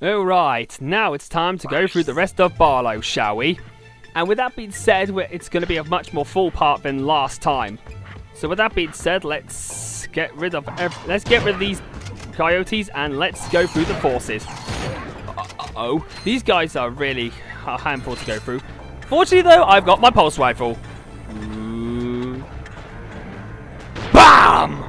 Alright, now it's time to go through the rest of Barlow, shall we? And with that being said, it's going to be a much more full part than last time. So with that being said, let's get rid of these coyotes and let's go through the forces. Uh-oh, these guys are really a handful to go through. Fortunately though, I've got my pulse rifle. Ooh. BAM!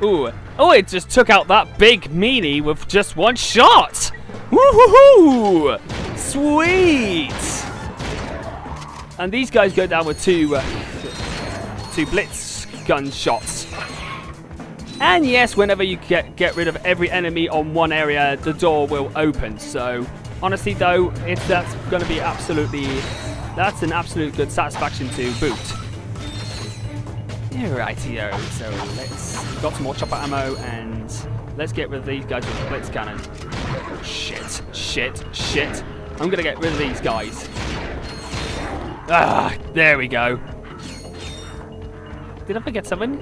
Ooh. Oh, it just took out that big meanie with just one shot! Woohoo! Sweet! And these guys go down with two Blitz Gun shots. And yes, whenever you get rid of every enemy on one area, the door will open. So, honestly though, that's going to be that's an absolute good satisfaction to boot. Rightio, so we've got some more chopper ammo and let's get rid of these guys with the Blitz Cannon. Shit. I'm going to get rid of these guys. Ah, there we go. Did I forget something?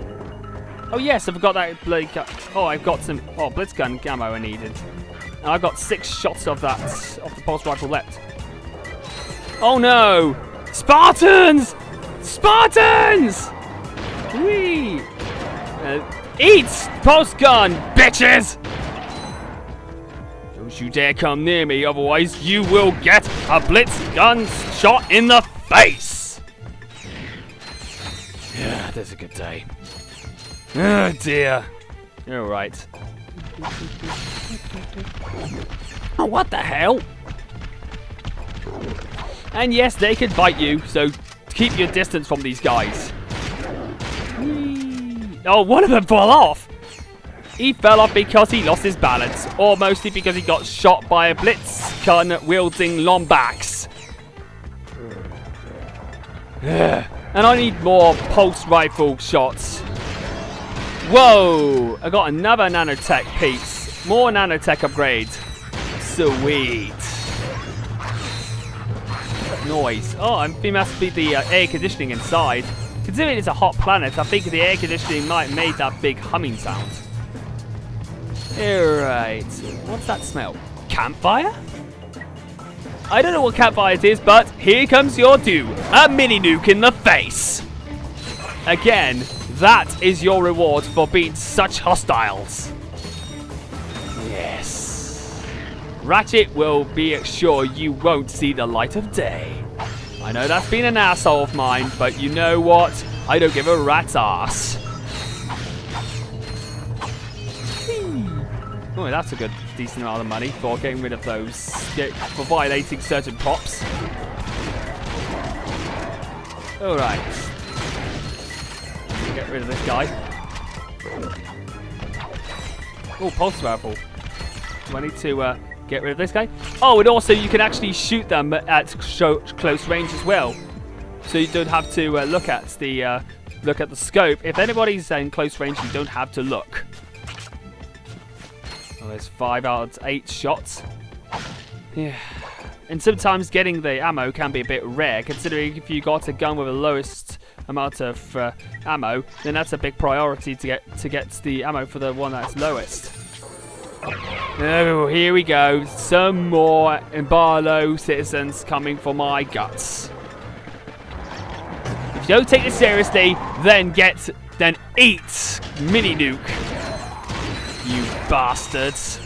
Oh yes, I forgot that, like, I've got some, Blitz Gun ammo I needed. And I've got 6 shots of that, of the pulse rifle left. Oh no! Spartans! Spartans! Whee! Eat! Pulse gun, bitches! Don't you dare come near me, otherwise you will get a Blitz Gun shot in the face! Yeah, that's a good day. Oh dear. Alright. Oh, what the hell? And yes, they could bite you, so keep your distance from these guys. Oh, one of them fell off! He fell off because he lost his balance, or mostly because he got shot by a Blitz Gun wielding Lombax. And I need more pulse rifle shots. Whoa! I got another nanotech piece. More nanotech upgrades. Sweet. Noise. Oh, it must be the air conditioning inside. Considering it's a hot planet, I think the air conditioning might have made that big humming sound. Alright. What's that smell? Campfire? I don't know what campfire it is, but here comes your doom. A mini nuke in the face. Again, that is your reward for being such hostiles. Yes. Ratchet will be sure you won't see the light of day. I know that's been an asshole of mine, but you know what? I don't give a rat's ass. Oh, that's a good, decent amount of money for getting rid of those, for violating certain props. Alright. Get rid of this guy. Oh, pulse rifle. Do I need to get rid of this guy? Oh, and also you can actually shoot them at close range as well. So you don't have to look at the scope. If anybody's in close range, you don't have to look. Well, there's 5 out of 8 shots. Yeah. And sometimes getting the ammo can be a bit rare, considering if you got a gun with the lowest amount of ammo, then that's a big priority to get the ammo for the one that's lowest. Oh, here we go. Some more Barlow citizens coming for my guts. If you don't take this seriously, then eat Mini Nuke. You bastards.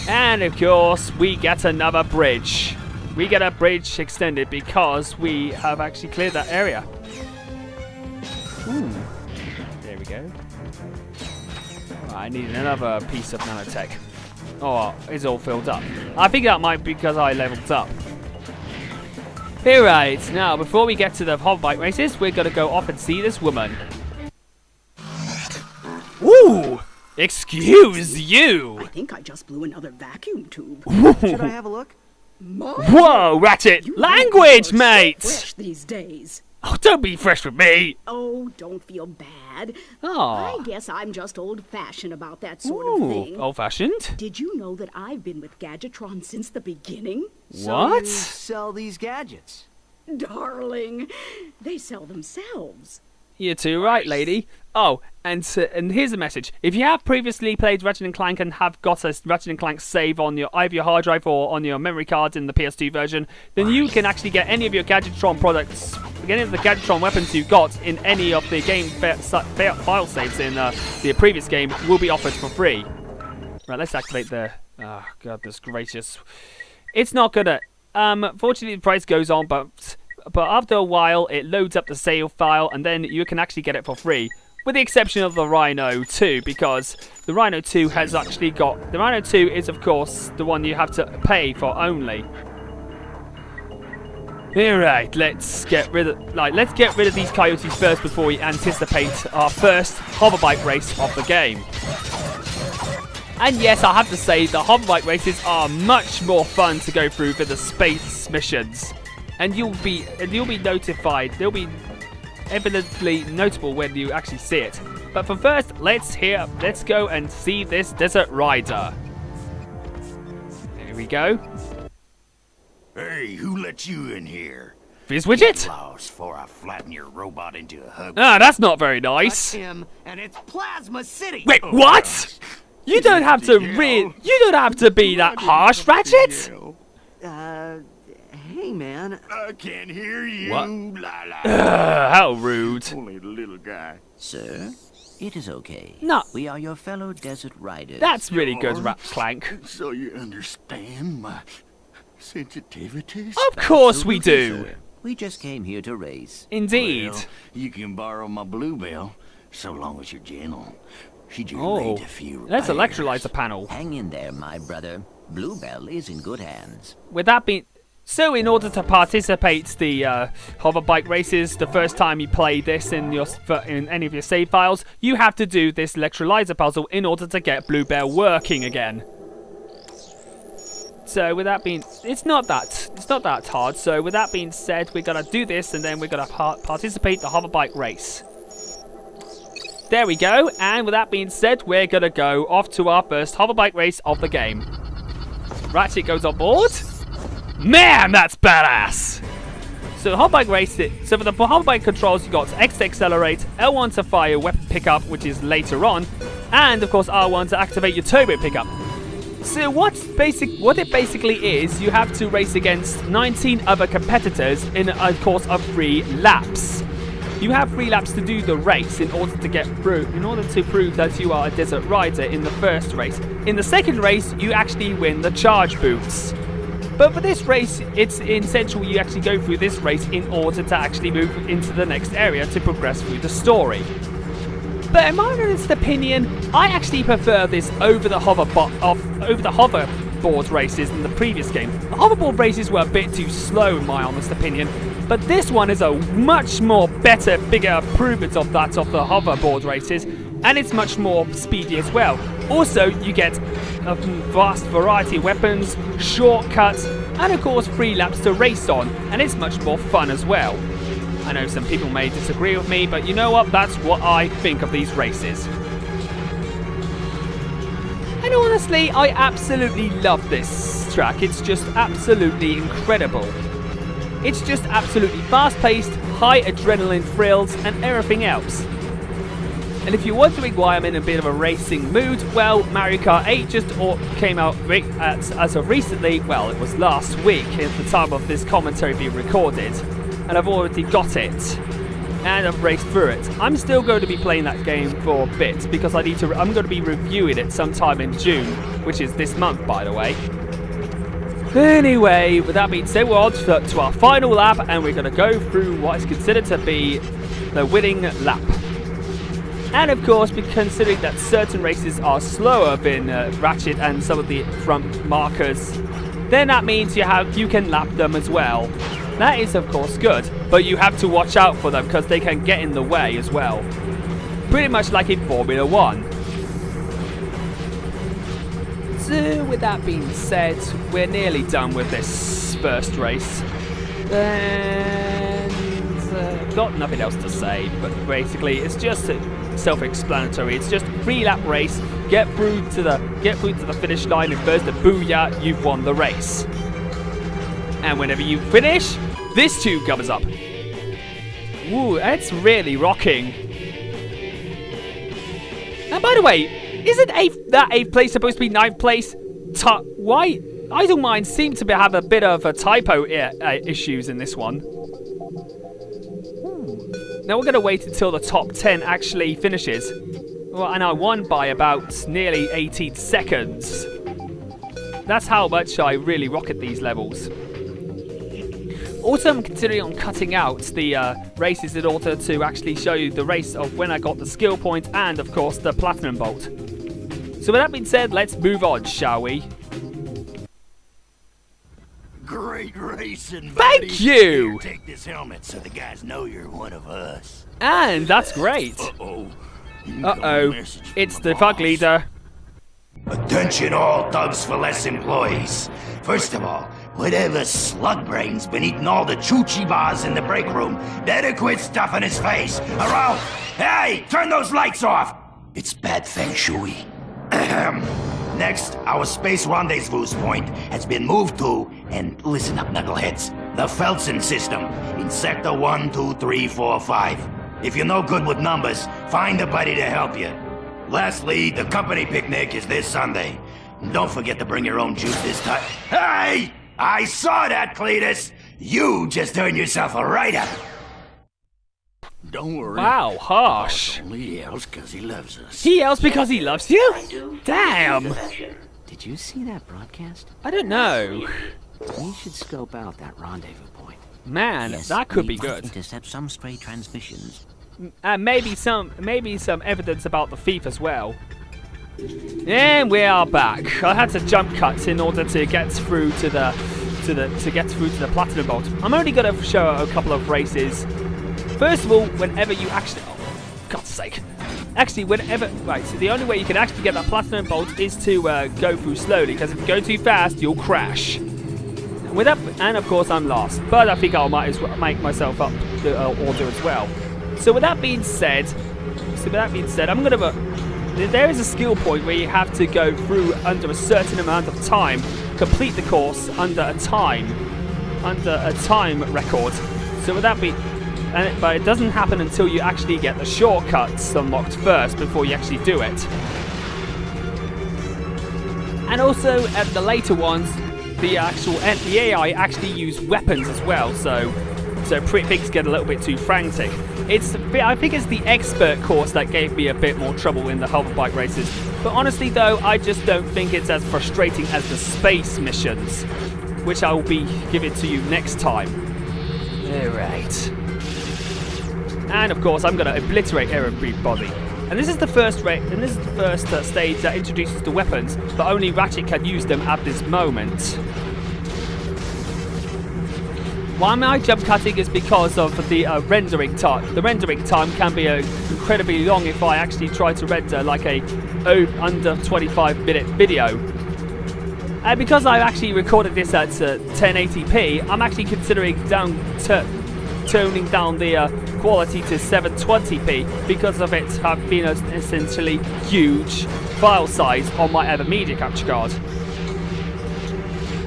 And of course, we get another bridge. We get a bridge extended because we have actually cleared that area. Ooh. There we go. Oh, I need another piece of nanotech. Oh, it's all filled up. I think that might be because I leveled up. Alright, now before we get to the Hoverbike races, we're going to go off and see this woman. Ooh! Excuse you! I think I just blew another vacuum tube. Should I have a look? Whoa, Ratchet! Language, mate! So fresh these days. Oh, don't be fresh with me! Oh, don't feel bad. Oh. I guess I'm just old-fashioned about that sort of thing. Old-fashioned? Did you know that I've been with Gadgetron since the beginning? So you sell these gadgets? Darling, they sell themselves. You're too right, lady. Oh, and here's a message. If you have previously played Ratchet and Clank and have got a Ratchet and Clank save on either your hard drive or on your memory card in the PS2 version, then you can actually get any of your Gadgetron products, any of the Gadgetron weapons you got in any of the game file saves in the previous game will be offered for free. Right, let's activate the... Oh, goodness gracious. It's not gonna... fortunately, the price goes on, but after a while, it loads up the save file, and then you can actually get it for free. With the exception of the Rhino 2, because the Rhino 2 has actually got... The Rhino 2 is, of course, the one you have to pay for only. Alright, let's get rid of these coyotes first before we anticipate our first hoverbike race of the game. And yes, I have to say, the hoverbike races are much more fun to go through than the space missions. And you'll be notified. They'll be evidently notable when you actually see it. But for first, let's go and see this desert rider. Here we go. Hey, who let you in here? Fizz Widget. Lost before I flatten your robot into a hug. Ah, that's not very nice. That's him, and it's Plasma City. Wait, what? You don't have to be that harsh, Ratchet. Hey, man. I can't hear you. What? La, la. How rude. Only the little guy. Sir, it is okay. No. We are your fellow desert riders. That's really good, Ratchet Clank. So you understand my sensitivities? Of course we Absolutely, do. sir. We just came here to race. Indeed. Well, you can borrow my Bluebell, so long as you're gentle. She just Oh, made a few that's repairs. Electrolyzer panel. Hang in there, my brother. Bluebell is in good hands. With that being... So in order to participate the hoverbike races, the first time you play this in any of your save files, you have to do this Electrolyzer puzzle in order to get Bluebell working again. So with that being... It's not that hard. So with that being said, we're going to do this and then we're going to participate the hoverbike race. There we go, and with that being said, we're going to go off to our first hoverbike race of the game. Ratchet goes on board. Man, that's badass! So the hoverbike race, so for the hoverbike controls, you got X to accelerate, L1 to fire weapon pickup, which is later on, and of course R1 to activate your turbo pickup. So what it basically is, you have to race against 19 other competitors in a course of 3 laps. You have 3 laps to do the race in order to prove that you are a desert rider in the first race. In the second race, you actually win the charge boots. But for this race, it's essential you actually go through this race in order to actually move into the next area to progress through the story. But in my honest opinion, I actually prefer this over the hoverboard races in the previous game. The hoverboard races were a bit too slow in my honest opinion, but this one is a much more better, bigger improvement of the hoverboard races, and it's much more speedy as well. Also, you get a vast variety of weapons, shortcuts, and of course 3 laps to race on, and it's much more fun as well. I know some people may disagree with me, but you know what? That's what I think of these races. And honestly, I absolutely love this track. It's just absolutely incredible. It's just absolutely fast-paced, high adrenaline thrills, and everything else. And if you're wondering why I'm in a bit of a racing mood, well, Mario Kart 8 just came out as of recently. Well, it was last week at the time of this commentary being recorded. And I've already got it, and I've raced through it. I'm still going to be playing that game for a bit because I'm going to be reviewing it sometime in June, which is this month, by the way. Anyway, with that being said, we're on to our final lap, and we're going to go through what is considered to be the winning lap. And of course, considering that certain races are slower than Ratchet and some of the front markers, then that means you can lap them as well. That is of course good, but you have to watch out for them because they can get in the way as well. Pretty much like in Formula 1. So with that being said, we're nearly done with this first race. And got nothing else to say, but basically it's just self-explanatory. It's just a 3-lap race. Get through to the finish line, and first, booyah, you've won the race. And whenever you finish, this tube covers up. Ooh, it's really rocking. And by the way, isn't that 8th place supposed to be 9th place? Why? Idle Minds seem to have a bit of a typo issues in this one. Now we're going to wait until the top 10 actually finishes. Well, and I won by about nearly 18 seconds. That's how much I really rocket these levels. Also, I'm considering on cutting out the races in order to actually show you the race of when I got the skill point and, of course, the platinum bolt. So with that being said, let's move on, shall we? Great racing, buddy. Thank you! Here, take this helmet so the guys know you're one of us. And that's great. Uh-oh. It's the Thug Leader. Attention all Thugs for Less employees. First of all, whatever slug brain's been eating all the choochie bars in the break room, better quit stuffing his face, or else... Hey, turn those lights off! It's bad feng shui. Next, our space rendezvous point has been moved to, and listen up, knuckleheads, the Feltzin System, in Sector 1, 2, 3, 4, 5. If you're no good with numbers, find a buddy to help you. Lastly, the company picnic is this Sunday. Don't forget to bring your own juice this time. Hey! I saw that, Cletus! You just earned yourself a write-up. Don't worry. Wow, harsh. Only he yells because he loves us. He yells because he loves you? Damn. Did you see that broadcast? I don't know. We should scope out that rendezvous point. Man, Yes, that could we be might good. Intercept some stray transmissions. And maybe some evidence about the thief as well. And we are back. I had to jump cut in order to get through to the platinum bolt. I'm only going to show a couple of races. First of all, whenever you actually... Oh, for God's sake. Actually, whenever... Right, so the only way you can actually get that platinum bolt is to go through slowly, because if you go too fast, you'll crash. With that, and of course, I'm last. But I think I might as well make myself up the order as well. So with that being said, I'm going to... There is a skill point where you have to go through under a certain amount of time, complete the course under a time record. So with that being... but it doesn't happen until you actually get the shortcuts unlocked first before you actually do it. And also at the later ones, the AI actually use weapons as well, so things get a little bit too frantic. I think it's the expert course that gave me a bit more trouble in the Hoverbike races. But honestly though, I just don't think it's as frustrating as the space missions, which I will be giving to you next time. Alright. And of course, I'm going to obliterate everybody. And this is the first stage that introduces the weapons, but only Ratchet can use them at this moment. Why am I jump cutting is because of the rendering time. The rendering time can be incredibly long if I actually try to render like a under 25-minute video. And because I've actually recorded this at 1080p, I'm actually considering toning down the quality to 720p because of it being an essentially huge file size on my other media capture card.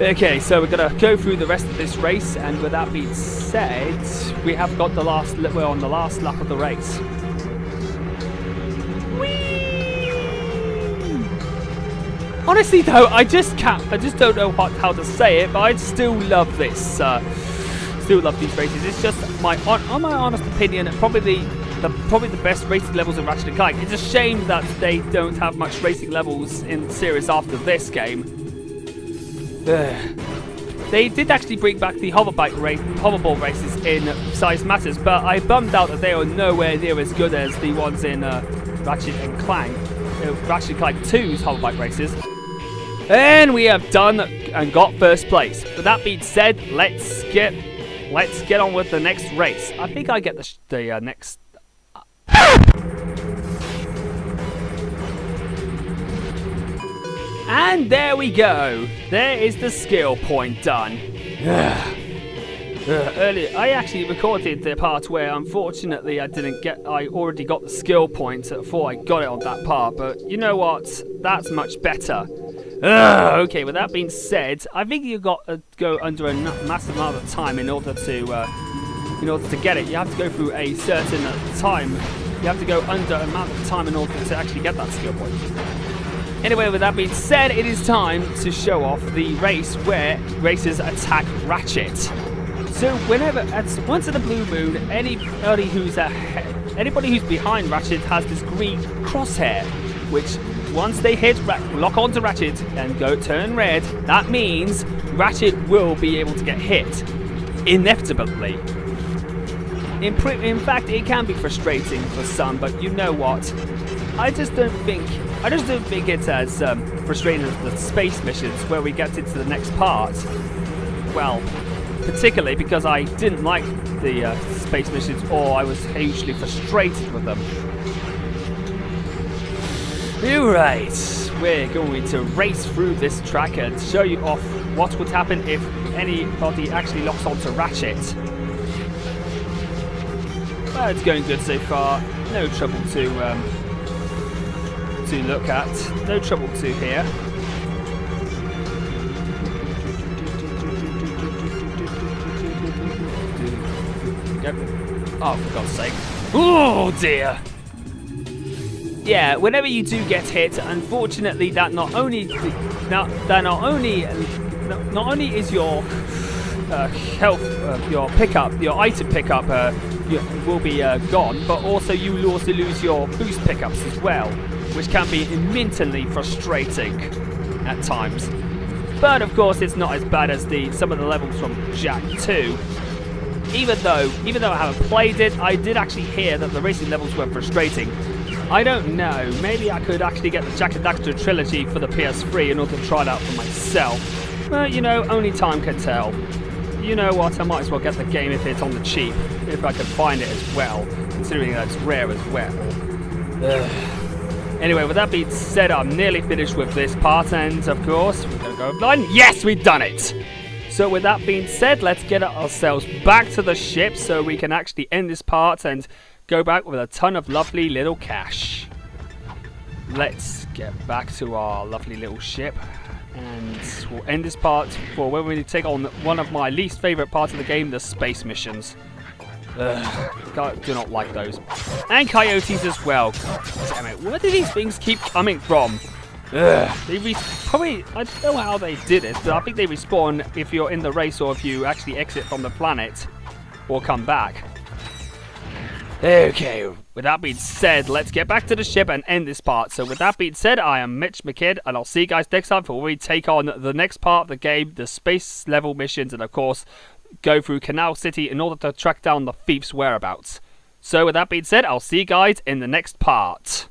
Okay, so we're gonna go through the rest of this race, and with that being said, we're on the last lap of the race. Whee! Honestly though, I just don't know how to say it, but I still love this. Still love these races. It's just my honest opinion, probably the best racing levels in Ratchet and Clank. It's a shame that they don't have much racing levels in the series after this game. They did actually bring back the hoverball races in Size Matters, but I bummed out that they are nowhere near as good as the ones in Ratchet and Clank, Ratchet and Clank 2's hoverbike races. And we have done and got first place. With that being said, let's get on with the next race. I think I get the next. And there we go. There is the skill point done. Earlier, I actually recorded the part where, unfortunately, I already got the skill point before I got it on that part. But you know what? That's much better. Okay, with that being said, I think you've got to go under a massive amount of time in order to in order to get it. You have to go through a certain time. You have to go under a amount of time in order to actually get that skill point. Anyway, with that being said, it is time to show off the race where racers attack Ratchet. So once in the blue moon, anybody who's behind Ratchet has this green crosshair, which once they lock onto Ratchet and turn red, that means Ratchet will be able to get hit, inevitably. In fact, it can be frustrating for some, but you know what? I just don't think it's as frustrating as the space missions where we get into the next part. Well, particularly because I didn't like the space missions, or I was hugely frustrated with them. Alright, we're going to race through this track and show you off what would happen if anybody actually locks onto Ratchet. Well, it's going good so far. No trouble to look at. No trouble to hear. Oh, for God's sake. Oh, dear. Yeah, whenever you do get hit, unfortunately, that not only is your health, your item pickup will be gone, but also you will also lose your boost pickups as well, which can be immensely frustrating at times. But of course, it's not as bad as some of the levels from Jak 2. Even though I haven't played it, I did actually hear that the racing levels were frustrating. I don't know, maybe I could actually get the Jak and Daxter Trilogy for the PS3 in order to try it out for myself. But, you know, only time can tell. You know what, I might as well get the game if it's on the cheap, if I can find it as well, considering that it's rare as well. Anyway, with that being said, I'm nearly finished with this part, and of course, we're going to go blind. Yes, we've done it! So with that being said, let's get ourselves back to the ship so we can actually end this part and go back with a ton of lovely little cash. Let's get back to our lovely little ship, and we'll end this part for when we take on one of my least favourite parts of the game, the space missions. Do not like those. And coyotes as well. God damn it, where do these things keep coming from? Probably, I don't know how they did it, but I think they respawn if you're in the race or if you actually exit from the planet or come back. Okay, with that being said, let's get back to the ship and end this part. So with that being said, I am Mitch McKidd, and I'll see you guys next time for when we take on the next part of the game, the space level missions, and of course, go through Canal City in order to track down the thief's whereabouts. So with that being said, I'll see you guys in the next part.